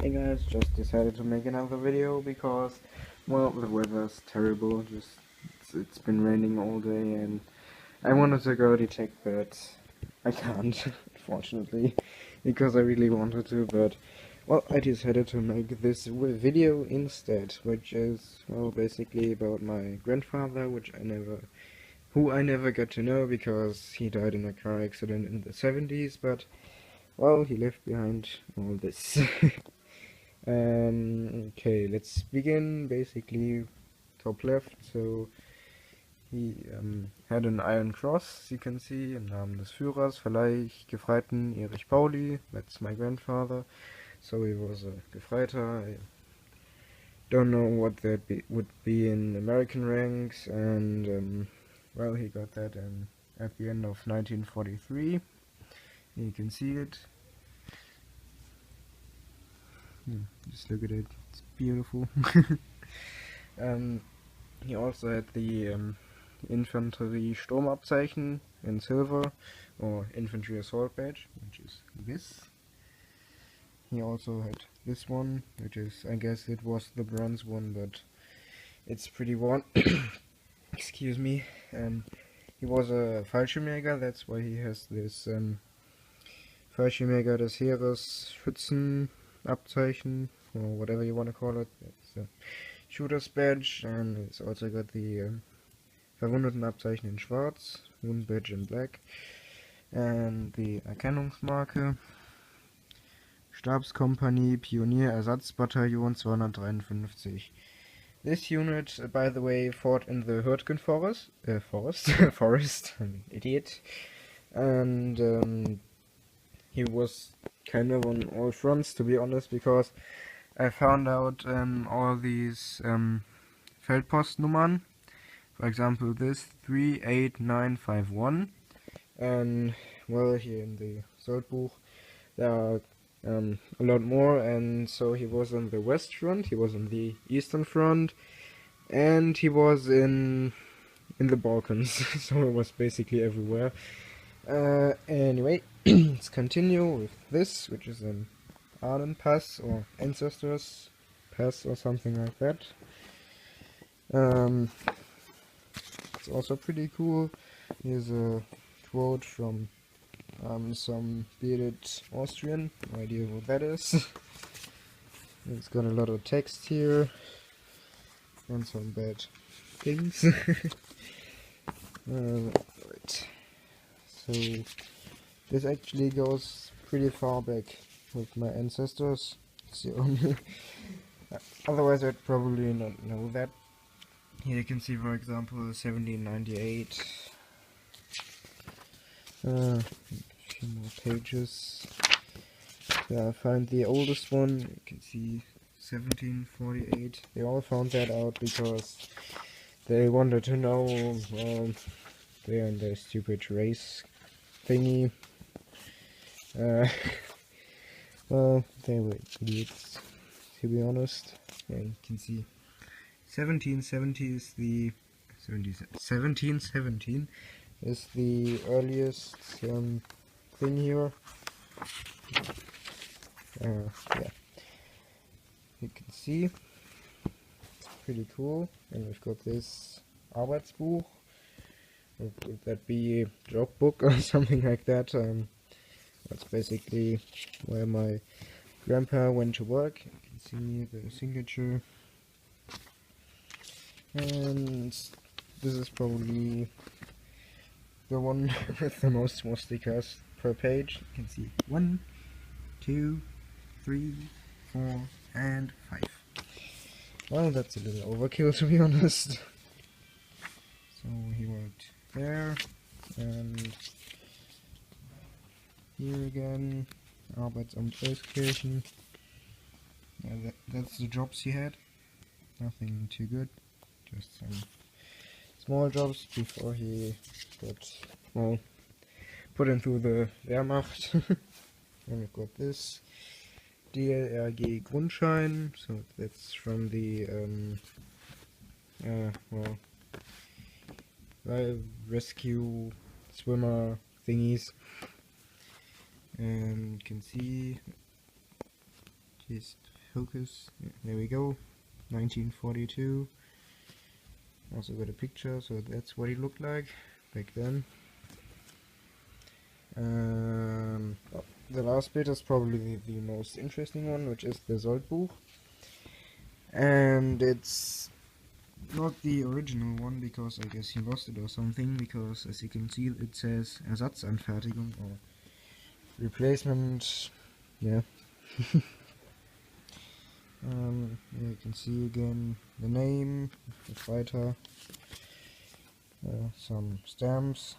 Hey guys, just decided to make another video because, well, the weather's terrible. It's been raining all day and I wanted to go detect birds. I can't, unfortunately, because I really wanted to, but, well, I decided to make this video instead, which is, well, basically about my grandfather, who I never got to know because he died in a car accident in the 70s, but, well, he left behind all this. Okay, let's begin. Basically, top left. So he had an Iron Cross, you can see, im Namen des Führers, Verleih Gefreiten Erich Pauli. That's my grandfather. So he was a Gefreiter. I don't know what would be in American ranks, and well, he got that at the end of 1943. You can see it. Just look at it, it's beautiful. He also had the Infantry Sturmabzeichen in silver, or Infantry Assault Badge, which is this. He also had this one, which is, I guess it was the bronze one, but it's pretty worn. Excuse me. He was a Fallschirmjäger, that's why he has this Fallschirmjäger des Heeres Schützenabzeichen, or whatever you want to call it. It's a shooter's badge, and it's also got the Verwundetenabzeichen in schwarz, wound badge in black, and the Erkennungsmarke. Stabskompanie Pionierersatzbataillon 253. This unit, by the way, fought in the Hürtgen forest, forest, I'm an idiot, and he was kind of on all fronts, to be honest, because I found out all these Feldpostnummern. For example, this 38951, and well, here in the Soldbuch there are a lot more, and so he was on the West Front, he was on the Eastern Front, and he was in the Balkans, so it was basically everywhere. Anyway, let's continue with this, which is an Ahnen Pass, or Ancestors Pass, or something like that. It's also pretty cool. Here's a quote from some bearded Austrian, no idea what that is. It's got a lot of text here and some bad things. Right. So this actually goes pretty far back with my ancestors. It's the only otherwise I'd probably not know that. Here you can see, for example, 1798. A few more pages. Yeah, I find the oldest one. You can see 1748. They all found that out because they wanted to know they and their stupid race thingy. Well, they were idiots, to be honest. Yeah, you can see 1770 is the 1717 is the earliest thing here. Yeah, you can see it's pretty cool. And we've got this Arbeitsbuch. Would that be job book or something like that? That's basically where my grandpa went to work. You can see the signature. And this is probably the one with the most swastikas per page. You can see 1, 2, 3, 4, and 5. Well, that's a little overkill, to be honest. So he worked there, and here again, Arbeitsamt Euskirchen. Yeah, that's the jobs he had. Nothing too good, just some small jobs before he got, well, put into the Wehrmacht. And we've got this DLRG Grundschein, so that's from the rescue swimmer thingies. And you can see just focus. Yeah, there we go. 1942. Also got a picture, so that's what he looked like back then. Well, the last bit is probably the most interesting one, which is the Soldbuch. And it's not the original one, because I guess he lost it or something, because as you can see it says Ersatzanfertigung or replacement, yeah. Here you can see again the name, the fighter, some stamps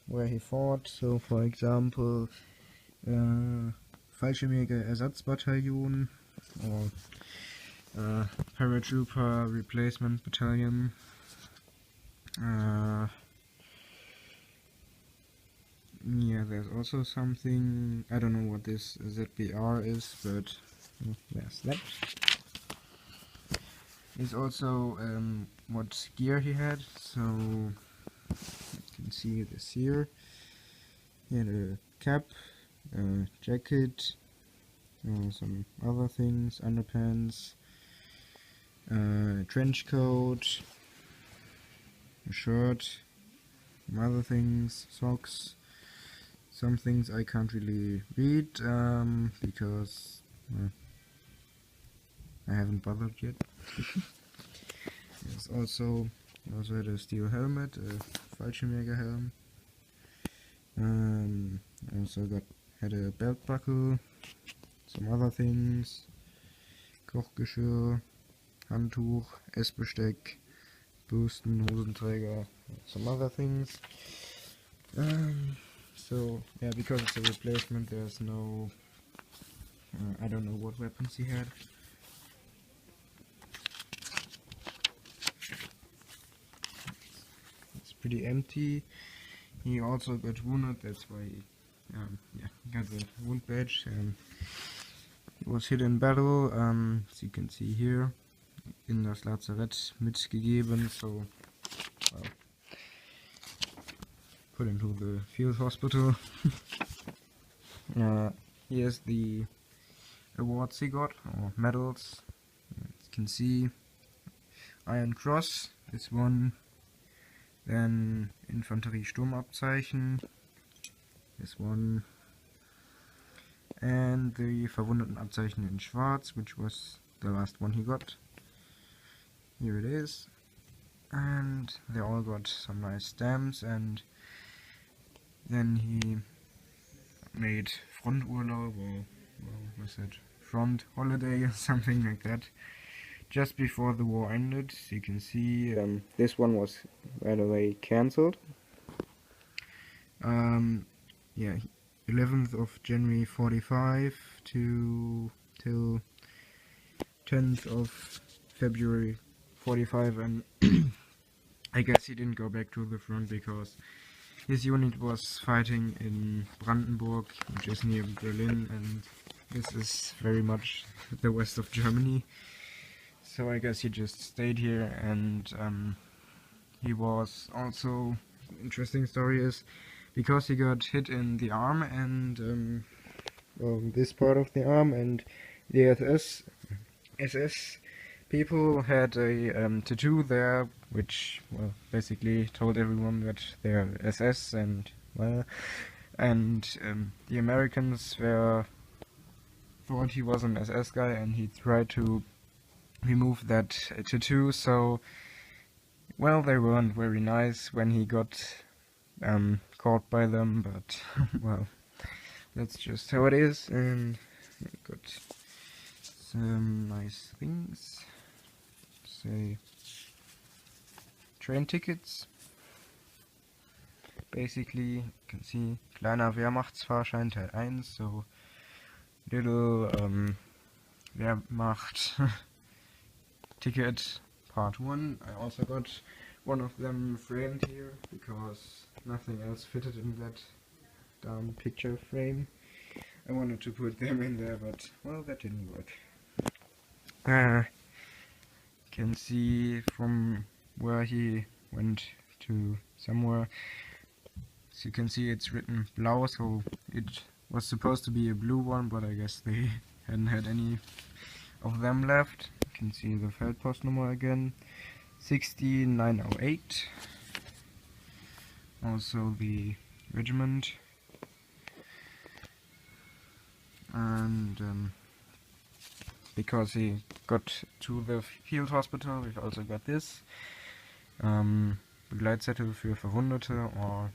where he fought. So for example, Fallschirmjäger Ersatzbataillon or Paratrooper Replacement Battalion. Yeah, there's also something, I don't know what this ZBR is, but there's that. There's also what gear he had, so you can see this here. He had a cap, a jacket, some other things, underpants, trench coat, a shirt, some other things, socks. Some things I can't really read because I haven't bothered yet. He also had a steel helmet, a Fallschirmjäger helm. Also had a belt buckle, some other things, Kochgeschirr, Handtuch, Essbesteck, Bürsten, Hosenträger, some other things. So yeah, because it's a replacement, there's no, I don't know what weapons he had. It's pretty empty. He also got wounded, that's why he got the wound badge. He was hit in battle, as you can see here, in das Lazarett mitgegeben, so well, put into the field hospital. Here's the awards he got, or medals. As you can see, Iron Cross, this one. Then Infanterie Sturmabzeichen, this one. And the Verwundetenabzeichen in Schwarz, which was the last one he got. Here it is. And they all got some nice stamps, and then he made Fronturlaub, or what's that? Front holiday or something like that, just before the war ended. So you can see this one was right away cancelled. Yeah, 11th of January 45 till 10th of February 45, and I guess he didn't go back to the front because his unit was fighting in Brandenburg, which is near Berlin, and this is very much the west of Germany. So I guess he just stayed here, and he was also, interesting story is, because he got hit in the arm and this part of the arm, and the SS people had a tattoo there, which, well, basically told everyone that they're SS, and, well, and the Americans thought he was an SS guy, and he tried to remove that tattoo, so, well, they weren't very nice when he got caught by them, but, well, that's just how it is, and got some nice things. Say train tickets. Basically, you can see kleiner Wehrmachtsfahrschein Teil 1, so little Wehrmacht ticket part 1. I also got one of them framed here because nothing else fitted in that damn picture frame. I wanted to put them in there, but, well, that didn't work. Can see from where he went to somewhere. So you can see it's written blau, so it Was supposed to be a blue one, but I guess they hadn't had any of them left. You can see the Feldpostnummer again, 16908. Also the regiment. And because he got to the field hospital, we've also got this. Begleitzettel für Verwundete, or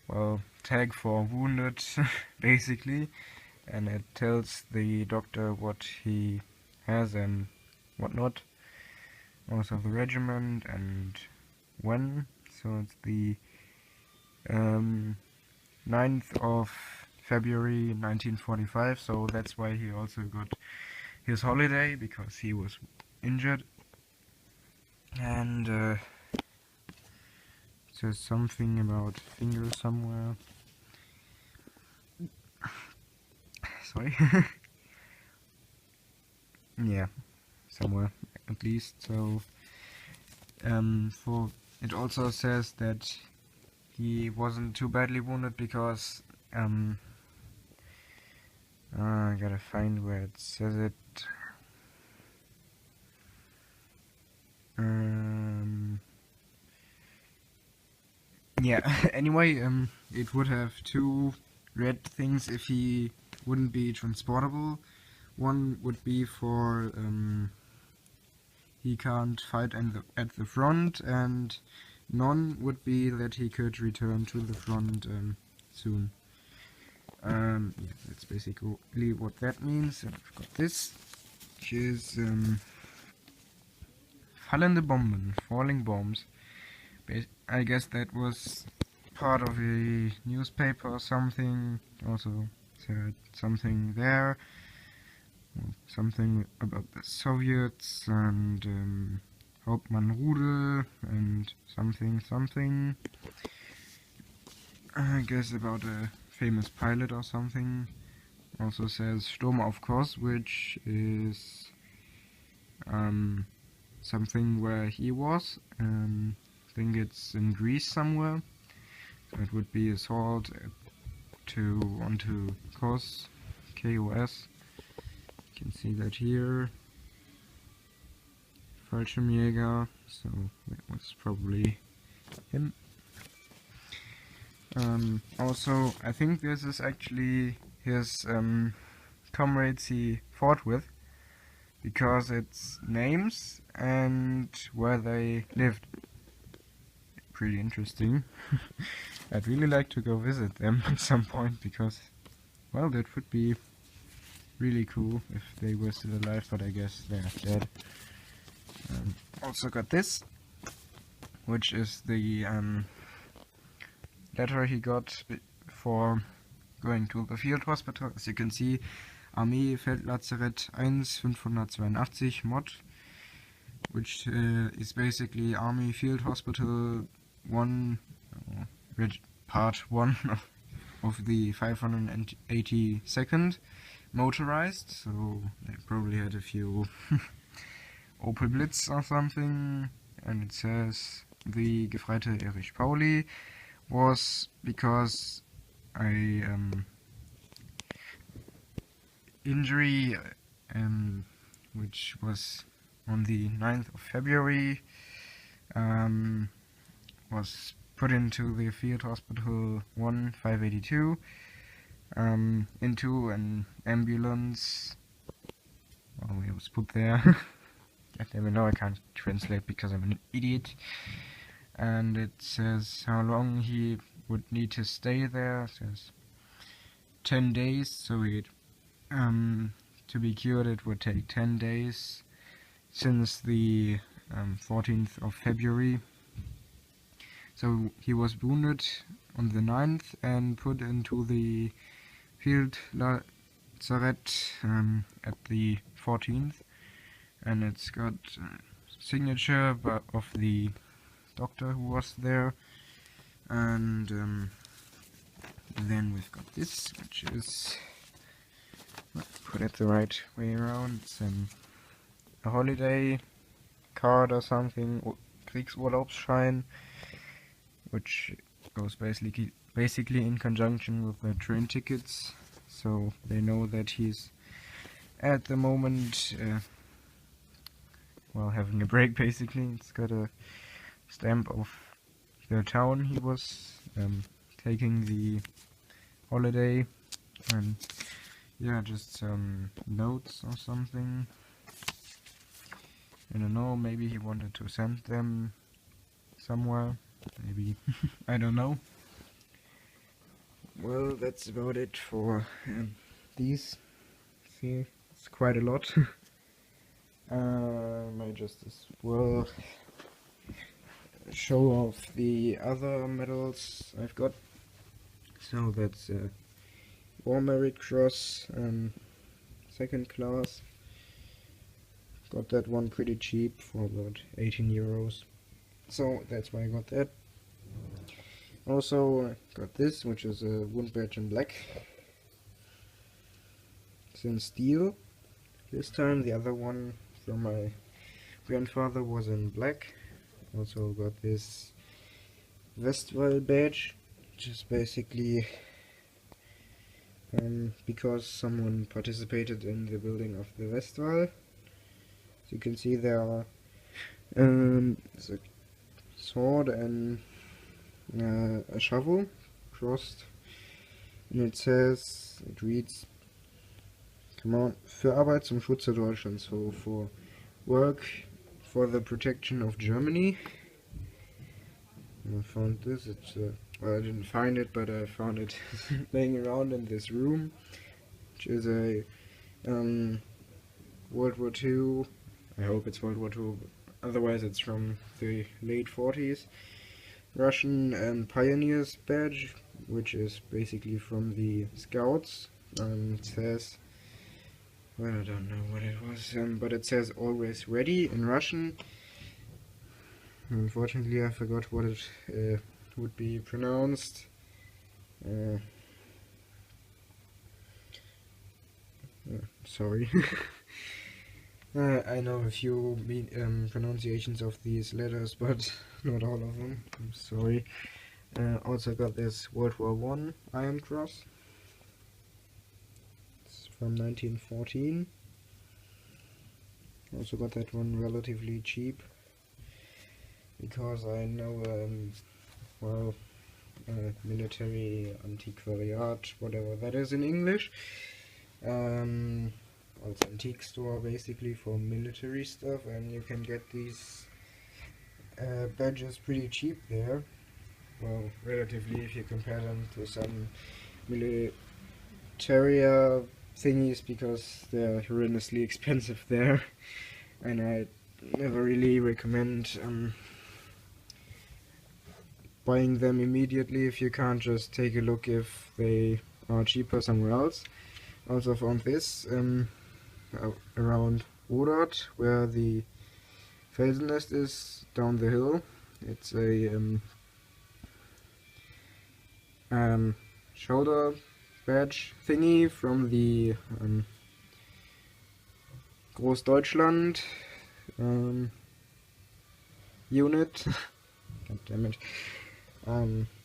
well, tag for wounded, basically, and it tells the doctor what he has and what not. Also the regiment and when, so it's the 9th of February 1945, so that's why he also got his holiday, because he was injured. And it says something about finger somewhere. Sorry. Yeah, somewhere at least. So for it also says that he wasn't too badly wounded, because I gotta find where it says it. Yeah, anyway, it would have two red things if he wouldn't be transportable. One would be for he can't fight at the front, and none would be that he could return to the front soon. Yeah, that's basically what that means. And I've got this, which is fallende Bomben, falling bombs. I guess that was part of a newspaper or something. Also said something there, something about the Soviets and Hauptmann Rudel and something. I guess about a famous pilot or something. Also says Sturm auf Kurs, which is something where he was. I think it's in Greece somewhere. So it would be assault onto Kos, KOS. You can see that here. Fallschirmjäger, so that was probably him. Also, I think this is actually his comrades he fought with, because it's names and where they lived. Pretty interesting. I'd really like to go visit them at some point, because, well, that would be really cool if they were still alive, but I guess they're dead. Also got this, which is the letter he got for going to the field hospital. As you can see, Armee Feldlazarett 1 582 Mod, which is basically Army Field Hospital 1, part 1 of the 582nd motorized, so they probably had a few Opel Blitz or something. And it says the Gefreite Erich Pauli was because injury which was on the 9th of February, was put into the field hospital 582 into an ambulance. Well, it was put there. God damn it, now I can't translate because I'm an idiot. And it says how long he would need to stay there. It says 10 days, so to be cured it would take 10 days since the 14th of February. So he was wounded on the 9th and put into the field lazaret at the 14th, and it's got signature of the doctor who was there. And then we've got this, which is, put it the right way around, it's a holiday card or something, Kriegsurlaubsschein, which goes basically in conjunction with the train tickets, so they know that he's at the moment well, having a break. Basically, it's got a stamp of the town he was taking the holiday, and yeah, just some notes or something. I don't know, maybe he wanted to send them somewhere, maybe. I don't know. Well, that's about it for these. See, it's quite a lot. I just as well show off the other medals I've got. So that's War Merit Cross, second class. Got that one pretty cheap for about 18 euros. So that's why I got that. Also got this, which is a wound badge in black. It's in steel this time. The other one from my grandfather was in black. Also got this WWII badge, which is basically because someone participated in the building of the WWII. As you can see, there are a sword and a shovel crossed, and it reads, come on, für Arbeit zum Schutze Deutschlands, so for work for the protection of Germany. And I found this, well, I didn't find it, but I found it laying around in this room, which is a World War II, I hope it's World War II, otherwise it's from the late 40s, Russian Pioneers badge, which is basically from the Scouts. It says, well, I don't know what it was, but it says always ready in Russian. Unfortunately, I forgot what it would be pronounced. Sorry. I know a few pronunciations of these letters, but not all of them. I'm sorry. Also got this World War I Iron Cross. It's from 1914. Also got that one relatively cheap, because I know, well, military antiquariat, whatever that is in English. Also antique store basically for military stuff, and you can get these badges pretty cheap there. Well, relatively, if you compare them to some military thingies, because they're horrendously expensive there, and I never really recommend buying them immediately if you can't just take a look if they are cheaper somewhere else. Also found this around Wodat, where the Felsennest is down the hill. It's a shoulder badge thingy from the Großdeutschland unit. God damn it.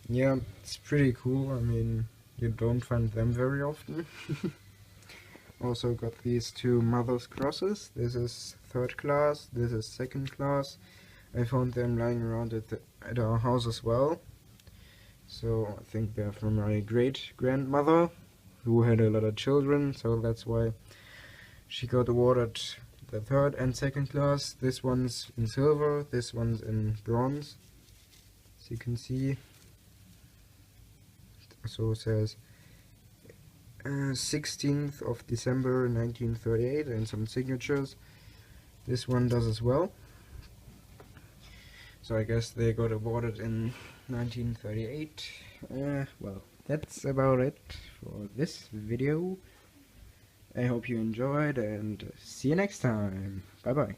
Yeah, it's pretty cool. I mean, you don't find them very often. Also got these two Mother's Crosses. This is third class, this is second class. I found them lying around at our house as well. So I think they're from my great-grandmother, who had a lot of children, so that's why she got awarded the third and second class. This one's in silver, this one's in bronze, as you can see. So it says 16th of December 1938 and some signatures. This one does as well. So I guess they got awarded in 1938. Well, that's about it for this video. I hope you enjoyed, and see you next time. Bye bye.